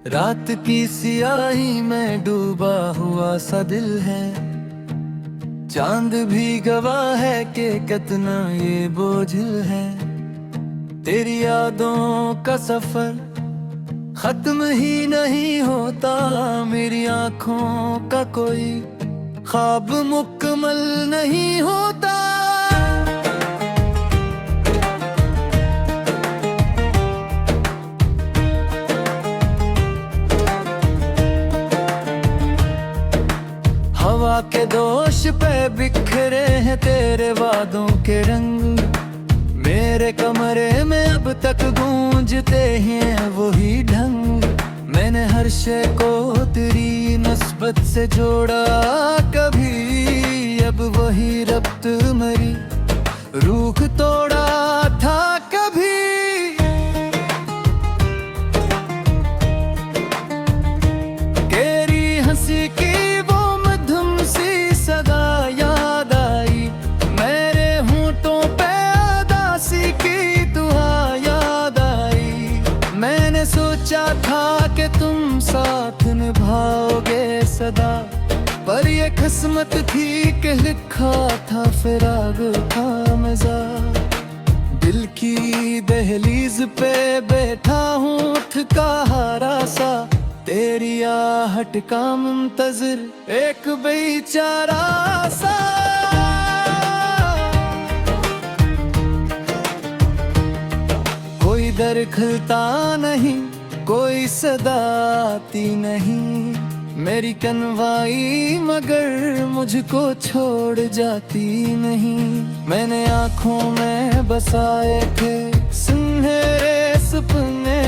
रात की सियाही में डूबा हुआ सा दिल है। चांद भी गवाह है कि कितना ये बोझिल है। तेरी यादों का सफर खत्म ही नहीं होता। मेरी आंखों का कोई ख्वाब मुकम्मल नहीं होता। हवा के दोष पे बिखरे हैं तेरे वादों के रंग। मेरे कमरे में अब तक गूंजते हैं वही ढंग। मैंने हर शय को तेरी नस्बत से जोड़ा कभी, अब वही रब्त मरी रूख तोड़ा था कभी। तेरी हंसी की सोचा था कि तुम साथ निभाओगे सदा, पर ये किस्मत थी कि लिखा था फिराक का मज़ा। दिल की दहलीज पे बैठा हूँ थका हारा सा, तेरी आहट का मुंतज़िर एक बेचारा सा। कोई दर खुलता नहीं, कोई सदा आती नहीं। मेरी कनवाई मगर मुझको छोड़ जाती नहीं। मैंने आँखों में बसाए थे सुनहरे सपने,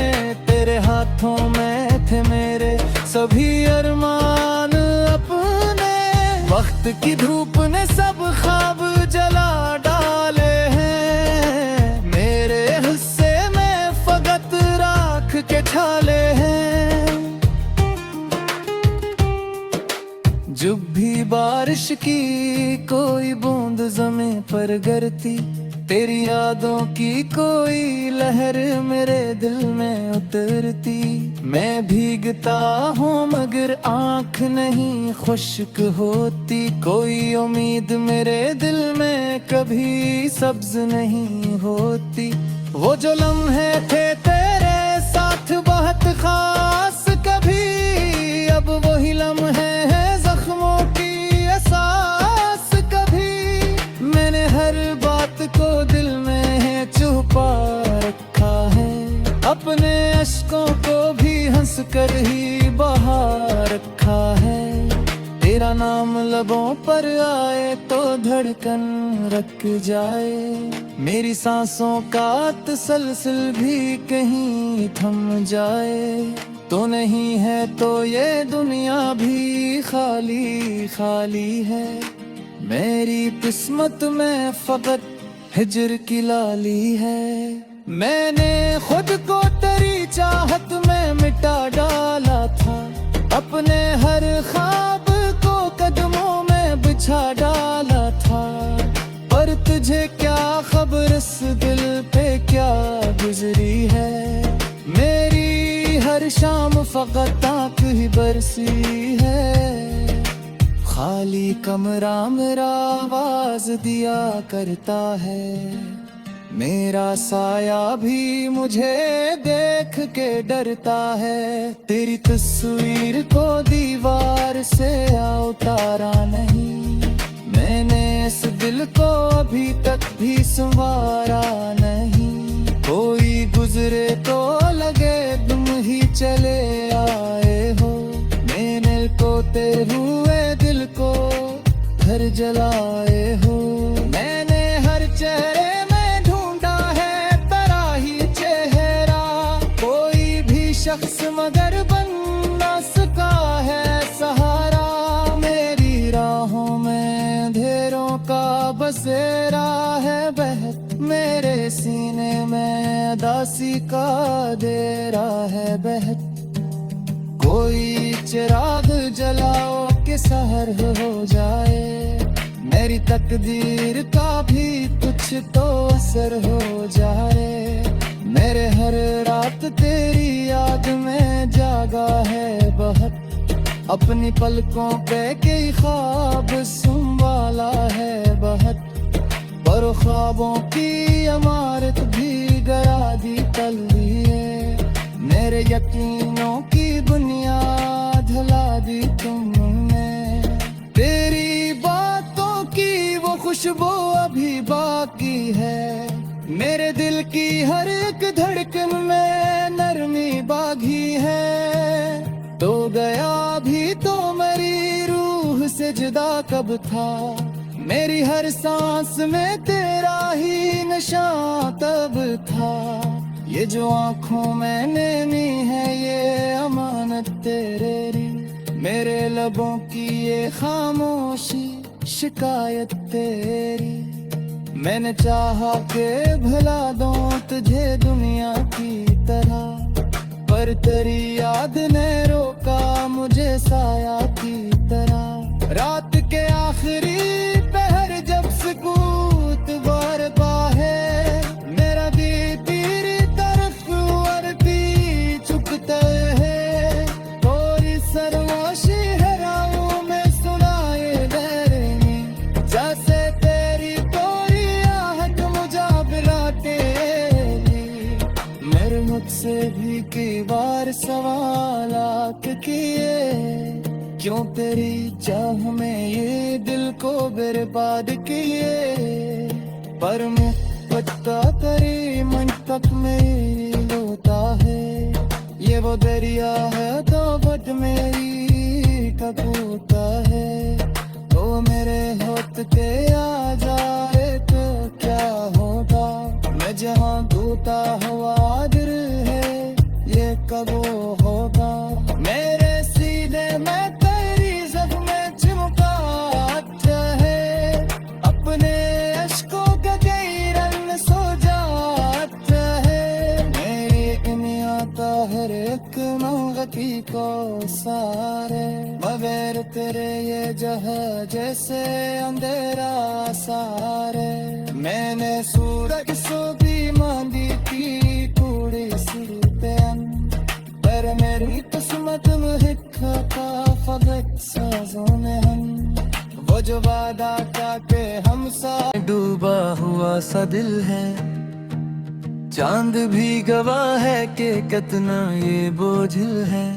तेरे हाथों में थे मेरे सभी अरमान अपने। वक्त की धूप ने सब ख्वाब जला डाले हैं, मेरे हिस्से में फकत राख के छाले हैं। जब भी बारिश की कोई बूंद ज़मीं पर गिरती, तेरी यादों की कोई लहर मेरे दिल में उतरती। मैं भीगता हूँ मगर आँख नहीं खुश्क होती। कोई उम्मीद मेरे दिल में कभी सब्ज नहीं होती। वो जो लम्हे थे तेरे साथ बहुत खास, कभी अब वही लम्हे हैं जख्मों की एहसास। कभी मैंने हर बात को दिल में है छुपा रखा है, अपने अश्कों को भी हंस कर ही बहा रखा है। तेरा नाम लबों पर आए तो धड़कन रख जाए, मेरी सांसों का तसलसल भी कहीं थम जाए। तो नहीं है तो ये दुनिया भी खाली खाली है। मेरी किस्मत में फकत हिजर की लाली है। मैंने खुद को तेरी चाहत में मिटा डाला था, अपने हर ख्वाब को कदमों में बिछा डाला था। पर तुझे क्या खबर इस दिल पे क्या गुजरी है। मेरी हर शाम फकत आँख ही बरसी है। खाली कमरा मेरा आवाज दिया करता है, मेरा साया भी मुझे देख के डरता है। तेरी तस्वीर को दीवार से उतारा नहीं, मैंने इस दिल को अभी तक भी संवारा नहीं। कोई गुजरे तो लगे तुम ही चले आए हो, मैंने को तेरे हुए दिल को घर जलाए हो। मैंने हर चेहरे में ढूंढा है तेरा ही चेहरा, कोई भी शख्स मगर बन ना सका है सहारा। मेरी राहों में अंधेरों का बसेरा है बहत, मेरे सीने में उदासी का देरा है बहत। कोई चिराग जलाओ कि सहर हो जाए, मेरी तकदीर का भी कुछ तो असर हो जाए। मेरे हर रात रात तेरी याद में जागा है बहुत, अपनी पलकों पे कई ख्वाब संभाला है बहुत, पर ख्वाबों की इमारत भी गया दी तल दिए, मेरे यकीनों की बुनियाद हिला दी तुमने, तेरी बातों की वो खुशबू अभी बाकी है, मेरे दिल की हर एक धड़कन में नरमी बागी है, तो गया भी तो मेरी रूह से जुदा कब था, मेरी हर सांस में तेरा ही नशा तब था, ये जो आँखों में नैनी है ये अमानत तेरी, मेरे लबों की ये खामोशी शिकायत तेरी, मैंने चाहा के भला दूं तुझे दुनिया की तरह, पर तेरी याद ने रोका मुझे साया की तरह, रात के आखिरी पहर जब सुकूत बरपा है, मेरा भी तेरी तरफ वर्दी चुकता है, थोड़ी सरवाशी हराऊं मैं सुनाए दरनी, जैसे तेरी तोरी आहट मुझा बिलाते, मेरे मुझसे भी कई बार सवालात किए, क्यों तेरी चाह में ये दिल को बर्बाद किए, पर मैं पता तेरी मन तक मेरी होता है, ये वो दरिया है तो बट मेरी कपूता है, तो मेरे होत के आ जाए तो क्या होगा, मैं जहाँ दूता हुआ दिल है ये कब होगा, मेरे सीने में तेरी जब में चिमका है, अपने अश्कों का कई रंग सो जाता है, मेरी इन्हें आता हर एक मंगती को सारे, बगैर तेरे ये जहाँ जैसे अंधेरा सारे, मैंने सूरज सो भी मांगी थी थोड़ी सी पेन, पर मेरी किस्मत में लिखा था फगत साजों में हम, वो जो वादा था के हम साथ डूबा हुआ सा दिल है, चांद भी गवाह है कि कितना ये बोझिल है,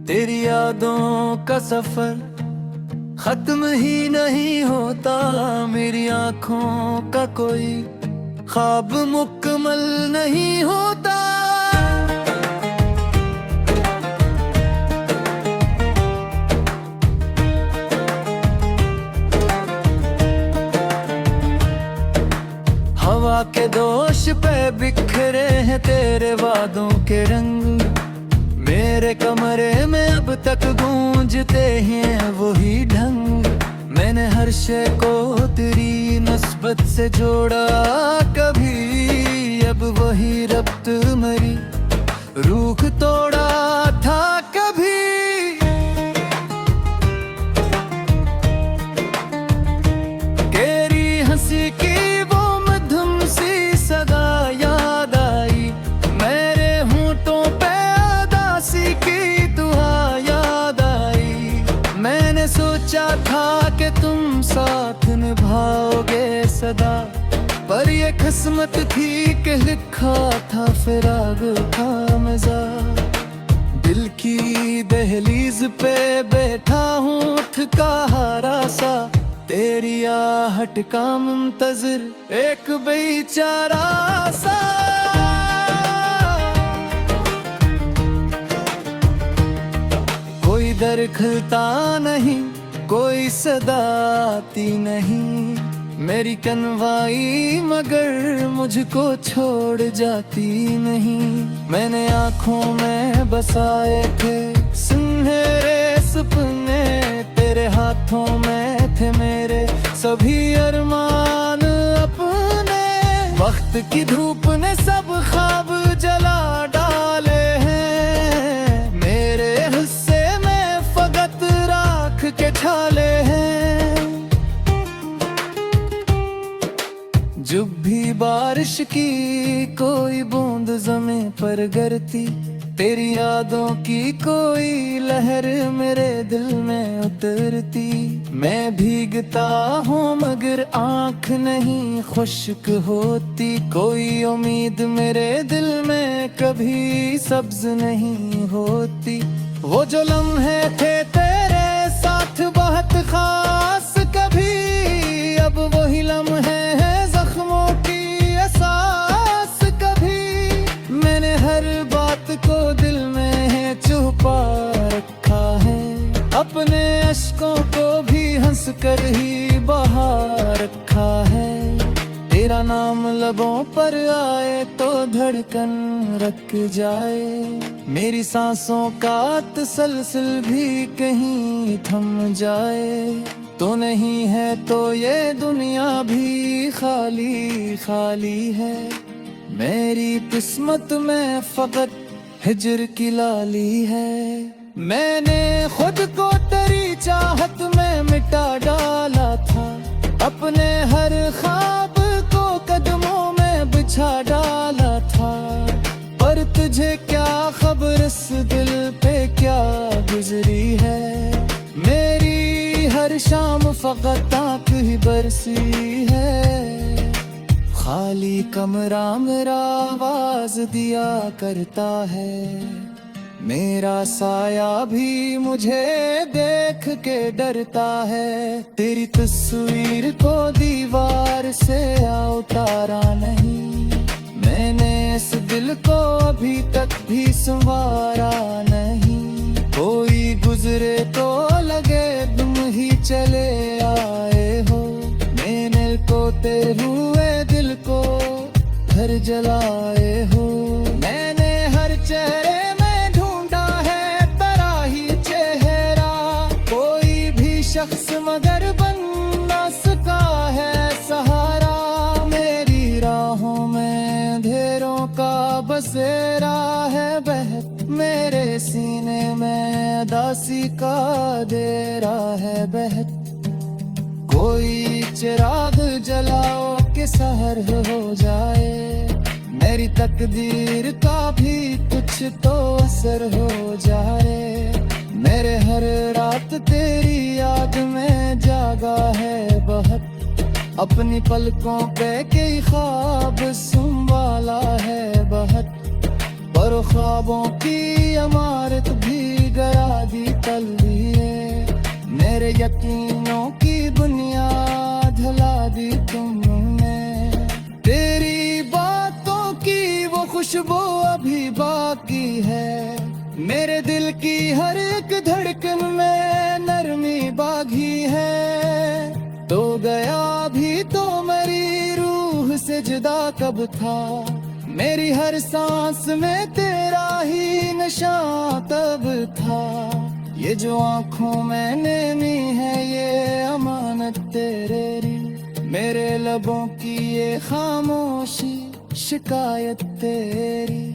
तेरी यादों का सफर खत्म ही नहीं होता, मेरी आंखों का कोई ख्वाब मुकम्मल नहीं होता, हवा के दोष पे बिखरे हैं तेरे वादों के रंग, मेरे कमरे में अब तक गूंजते हैं वही ढंग, मैंने हर शय को तेरी नस्बत से जोड़ा कभी, अब वही रब्त मरी रूख तोड़ा था कभी, तेरी हंसी की वो मधुम सी सदा याद आई, मेरे होंठों पे उदासी की दुआ याद आई, मैंने सोचा था कि तुम साथ निभाओगे सदा, पर ये किस्मत थी कि लिखा था फिराक का मजा, दिल की दहलीज पे बैठा हूँ थका हारा सा, तेरी आहट का मुंतजिर एक बेचारा सा, कोई दर खुलता नहीं कोई सदा आती नहीं, मेरी कनवाई मगर मुझको छोड़ जाती नहीं, मैंने आँखों में बसाए थे सुनहरे सपने, तेरे हाथों में थे मेरे सभी अरमान अपने, वक्त की धूप ने सब ख्वाब जला डाले हैं, मेरे हिस्से में फकत राख के छाले हैं, जब भी बारिश की कोई बूंद ज़मीं पर गिरती, तेरी यादों की कोई लहर मेरे दिल में उतरती। मैं भीगता हूँ मगर आँख नहीं खुश्क होती, कोई उम्मीद मेरे दिल में कभी सब्ज नहीं होती। वो जो लम्हे थे तेरे साथ बहुत खास, कभी अब वही लम्हे हैं जख्मों की एहसास। कभी मैंने हर बात को दिल में है छुपा रखा है, अपने अश्कों को भी हंस कर ही बहा रखा है। तेरा नाम लबों पर आए तो धड़कन रख जाए, मेरी सांसों का तसलसल भी कहीं थम जाए। तो नहीं है तो ये दुनिया भी खाली खाली है, मेरी किस्मत में फकत हिजर की लाली है। मैंने खुद को तेरी चाहत में मिटा डाला था, अपने हर ख्वाब को कदमों में बिछा डाला था। पर तुझे क्या खबर इस दिल पे क्या गुजरी है, मेरी हर शाम फकत आँख ही बरसी है। खाली कमरा मेरा आवाज दिया करता है, मेरा साया भी मुझे देख के डरता है। तेरी तस्वीर को दीवार से उतारा नहीं, मैंने इस दिल को अभी तक भी संवारा नहीं। कोई गुजरे तो लगे तुम ही चले आए हो, मैंने को तेरे हुए दिल को घर जलाए हो। मैंने हर चेहरे में ढूंढा है तेरा ही चेहरा, कोई भी शख्स मगर बन ना सका है सहारा। मेरी राहों में अंधेरों का बसेरा है बहक, मेरे सीने में उदासी का देरा है बहक। कोई चिराग जलाओ कि सहर हो जाए, मेरी तकदीर का भी कुछ तो असर हो जाए। मेरे हर रात तेरी याद में जागा है बहुत, अपनी पलकों पे कई ख्वाब संभाला है बहुत। पर ख्वाबों की इमारत भी गिरा दी तल दिए, मेरे यकीनों की बुनियाद हिला दी तुमने। तेरी बातों की वो खुशबू अभी बाकी है, मेरे दिल की हर एक धड़कन में नरमी बागी है। तो गया भी तो मेरी रूह से जुदा कब था, मेरी हर सांस में तेरा ही नशा तब था। ये जो आँखों में नेमी है ये अमानत तेरी, मेरे लबों की ये खामोशी शिकायत तेरी।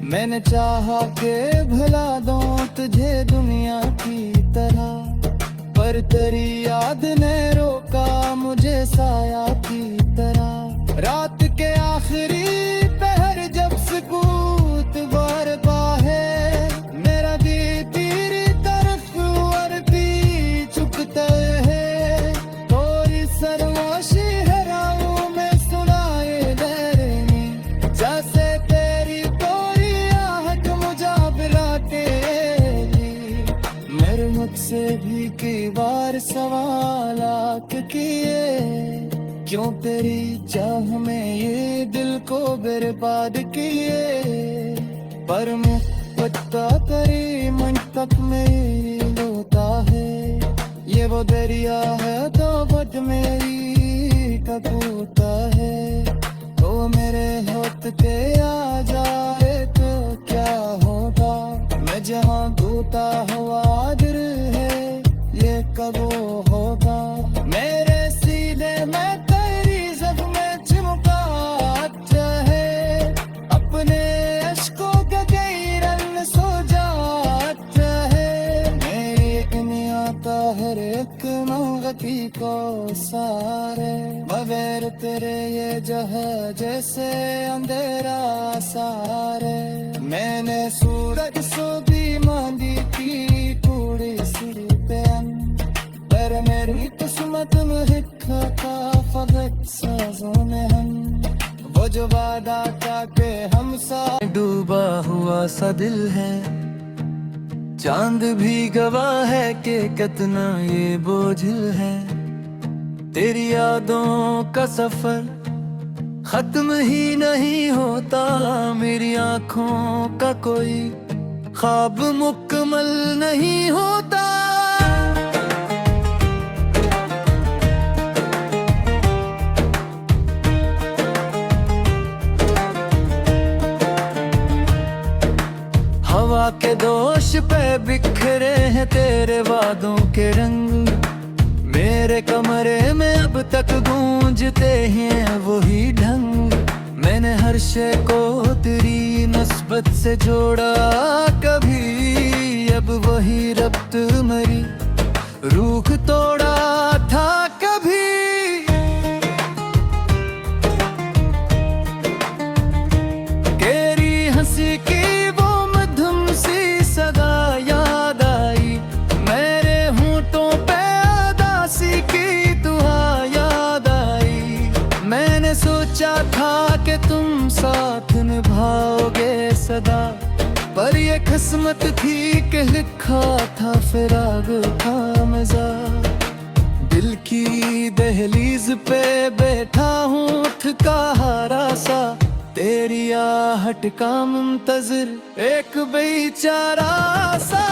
मैंने चाहा के भुला दूं तुझे दुनिया की तरह, पर तेरी याद ने रोका मुझे साया की तरह। रात के आखिरी पहर जब सुकूत बरपा है, मेरा भी तेरी तरफ और भी चुकता है। थोड़ी सरवाशी हराऊं मैं सुनाए दरनी, जैसे तेरी कोई आहट मुझे बुलाते। मेरे मुझसे भी कई बार सवाल किए, क्यों तेरी चाह में ये दिल को बर्बाद किए। पर मैं पता तेरी मन तक मेरी होता है, ये वो दरिया है तो बट मेरी कपूता है। तो मेरे होत के आ जाए तो क्या होगा, मैं जहाँ दूता हुआ दिल है ये कब होगा। मेरे सीने में तेरी ज़ख्में चिमकाता है, अपने अश्कों का कई रंग सो जाता है। मेरे एक नहीं आता हर एक गति को सारे, बगैर तेरे ये जहाँ जैसे अंधेरा सारे। मैंने सूरज सो भी मांगी थी थोड़ी सी पेन, पर मेरी किस्मत में लिखा था फकत साजों में हम। वो जो वादा था के हम साथ डूबा हुआ सा दिल है, चांद भी गवाह है कि कितना ये बोझिल है। तेरी यादों का सफर खत्म ही नहीं होता, मेरी आंखों का कोई ख्वाब मुकम्मल नहीं होता। हवा के दोष पे बिखरे हैं तेरे वादों के रंग, मेरे कमरे में अब तक गूंजते हैं वही ढंग। मैंने हर शय को तेरी नस्बत से जोड़ा कभी, अब वही रब्त मरी रूख तोड़ा था कभी। तेरी हंसी की सोचा था कि तुम साथ निभाओगे सदा, पर ये किस्मत थी कि लिखा था फिराक का मजा। दिल की दहलीज पे बैठा हूँ थका हारा सा, तेरी आहट का मुंतजिर एक बेचारा सा।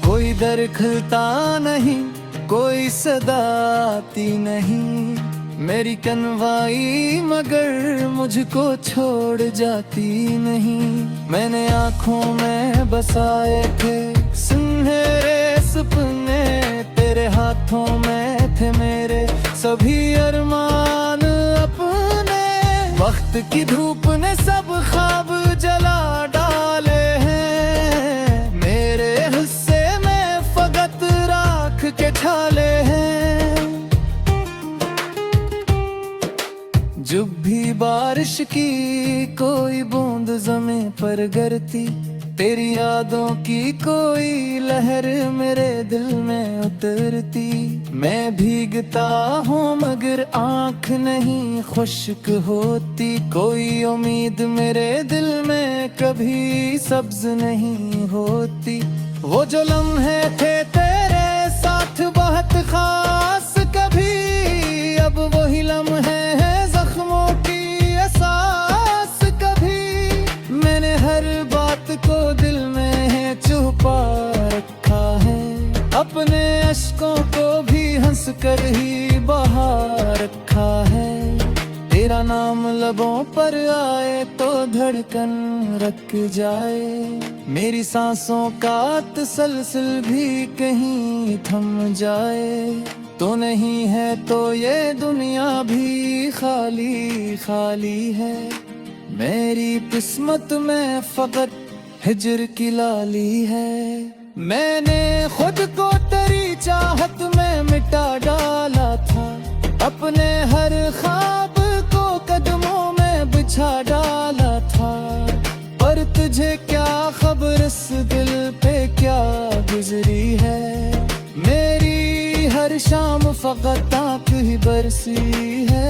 कोई दर खुलता नहीं, कोई सदा आती नहीं, मेरी कनवाई मगर मुझको छोड़ जाती नहीं। मैंने आँखों में बसाए थे सुनहरे सपने, तेरे हाथों में थे मेरे सभी अरमान अपने। वक्त की धूप ने सब ख्वाब जला डाले हैं, मेरे हिस्से में फकत राख के ठाले हैं। जब भी बारिश की कोई बूंद ज़मीं पर गिरती, तेरी यादों की कोई लहर मेरे दिल में उतरती। मैं भीगता हूँ मगर आँख नहीं खुश्क होती, कोई उम्मीद मेरे दिल में कभी सब्ज नहीं होती। वो जो लम्हे थे तेरे साथ बहुत खास कभी, अब वही लम्हे हैं जख्मों की एहसास कभी। मैंने हर बात को दिल में है छुपा रखा है, अपने अश्कों को भी हंस कर ही बहा रखा है। तेरा नाम लबों पर आए तो धड़कन रख जाए, मेरी सांसों का तसलसल भी कहीं थम जाए। तो नहीं है तो ये दुनिया भी खाली खाली है, मेरी किस्मत में फकत हिजर की लाली है। मैंने खुद को तेरी चाहत में मिटा डाला था, अपने हर ख्वाब को कदमों में बिछा डाला था। पर तुझे क्या खबर इस दिल पे क्या गुजरी है, मेरी हर शाम फकत आँख ही बरसी है।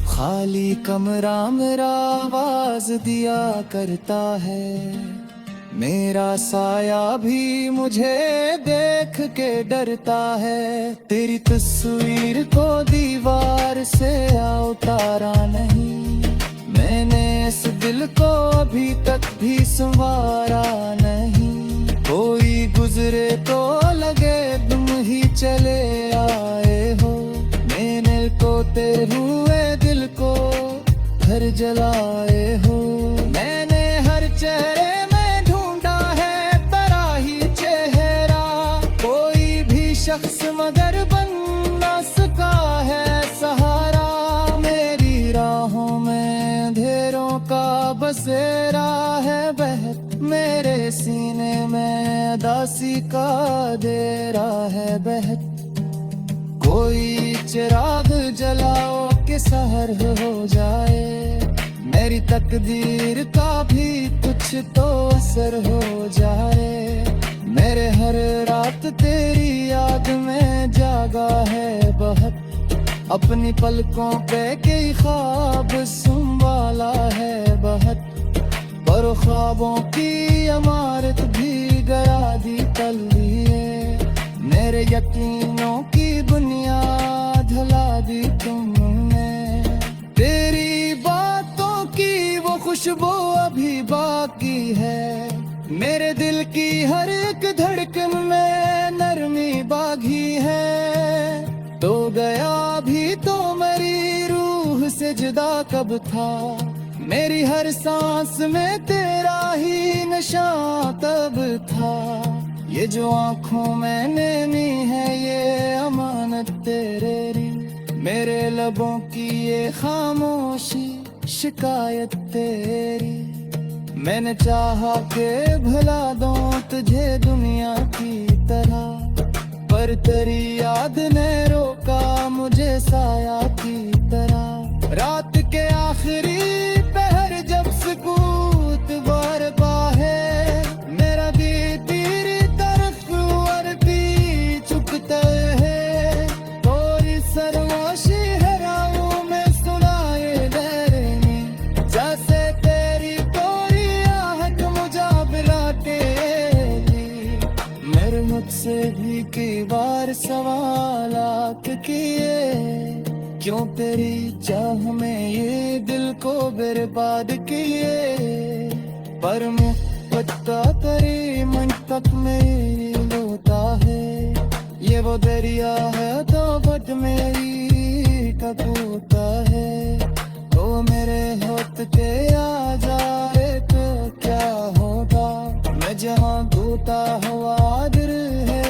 खाली कमरा मेरा आवाज दिया करता है, मेरा साया भी मुझे देख के डरता है। तेरी तस्वीर को दीवार से उतारा नहीं, मैंने इस दिल को अभी तक भी संवारा नहीं। कोई गुजरे तो लगे तुम ही चले आए हो, मैंने को तेरे हुए दिल को घर जलाए हो। मैंने हर चेहरे में ढूंढा है तेरा ही चेहरा, कोई भी शख्स मगर बन ना सका है सहारा। मेरी राहों में अंधेरों का बसेरा है बहत में मेरे सीने में उदासी का दे रहा है बहक, कोई चिराग जलाओ कि सहर हो जाए, मेरी तकदीर का भी कुछ तो असर हो जाए। मेरे हर रात तेरी याद में जागा है बहुत, अपनी पलकों पे कई ख्वाब संभाला है बहुत, पर ख्वाबों की इमारत भी गया दी तल लिए, मेरे यकीनों की बुनियाद हिला दी तुमने। तेरी बातों की वो खुशबू अभी बाकी है, मेरे दिल की हर एक धड़कन में नरमी बागी है। तो गया भी तो मेरी रूह से जुदा कब था, मेरी हर सांस में तेरा ही नशा तब था। ये जो आंखों में नैनी है ये अमानत तेरे री, मेरे लबों की ये खामोशी शिकायत तेरी। मैंने चाहा के भला दूं तुझे दुनिया की तरह, पर तेरी याद ने रोका मुझे साया की तरह। रात के आखिरी पहर जब सुकूत बरपा है, मेरा भी तेरी तरफ और भी चुकता है, थोड़ी सरवाशी हराऊं मैं सुनाए डरनी, जैसे तेरी कोई आहट मुझे बिलाते। मेरे मुझसे भी कई बार सवालात किए, क्यों तेरी चाह में ये दिल को बर्बाद किए, पर मैं पता तेरी मन तक मेरी लोता है, ये वो दरिया है तो बट मेरी टपूता है। तो मेरे होत के आ जाए तो क्या होगा, मैं जहाँ टूटा हुआ दिल है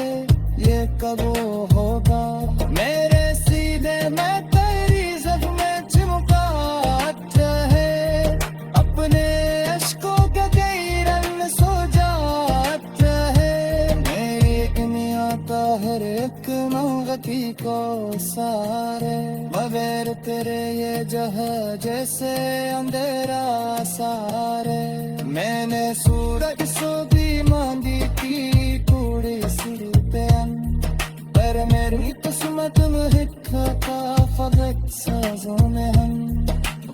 ये कब होगा। मेरे सीधे मैं तेरी ज़ख्में चिमकाता है, अपने अश्कों के कई रंग सो जाता है। मेरी एक नियता हर एक मंगती को सारे, बगैर तेरे ये जहाँ जैसे अंधेरा सारे। मैंने सूरज सो भी मांगी थी कूड़ी सिर पे, पर मेरी किस्मत में हिखा था फगत साजों में हम,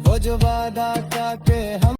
वो जो वादा का के हम